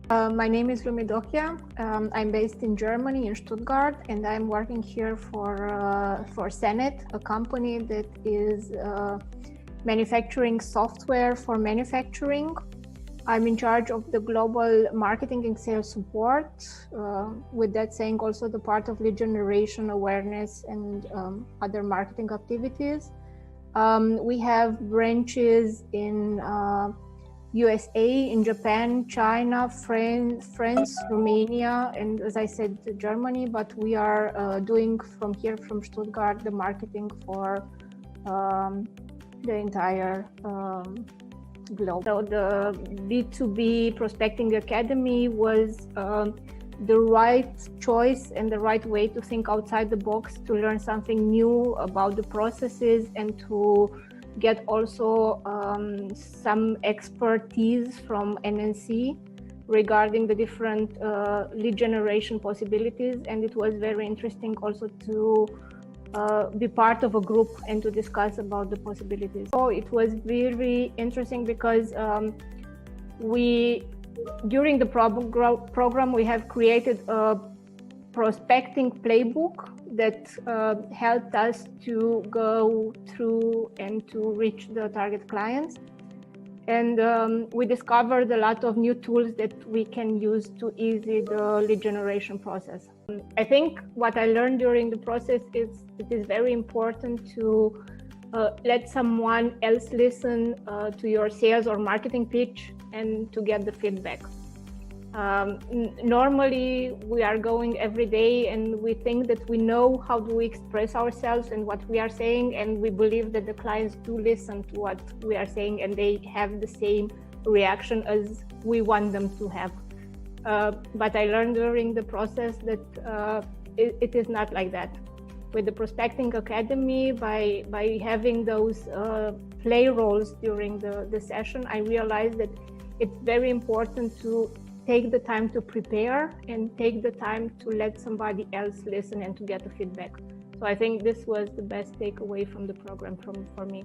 My name is Lumi Dochia. I'm based in Germany, in Stuttgart, and I'm working here for Senet, a company that is manufacturing software for manufacturing. I'm in charge of the global marketing and sales support. With that saying, also the part of lead generation, awareness, and other marketing activities. We have branches in USA, in Japan, China, France, Romania, and as I said, Germany, but we are doing from here, from Stuttgart, the marketing for the entire globe. So the B2B Prospecting Academy was the right choice and the right way to think outside the box, to learn something new about the processes and to get also some expertise from NNC regarding the different lead generation possibilities. And it was very interesting also to be part of a group and to discuss about the possibilities. So it was very interesting because during the program, we have created a prospecting playbook that helped us to go through and to reach the target clients. And we discovered a lot of new tools that we can use to ease the lead generation process. I think what I learned during the process is it is very important to let someone else listen to your sales or marketing pitch and to get the feedback. Normally we are going every day and we think that we know how do we express ourselves and what we are saying, and we believe that the clients do listen to what we are saying and they have the same reaction as we want them to have. But I learned during the process that it is not like that. With the Prospecting Academy, by having those play roles during the session, I realized that it's very important to take the time to prepare and take the time to let somebody else listen and to get the feedback. So I think this was the best takeaway from the program for me.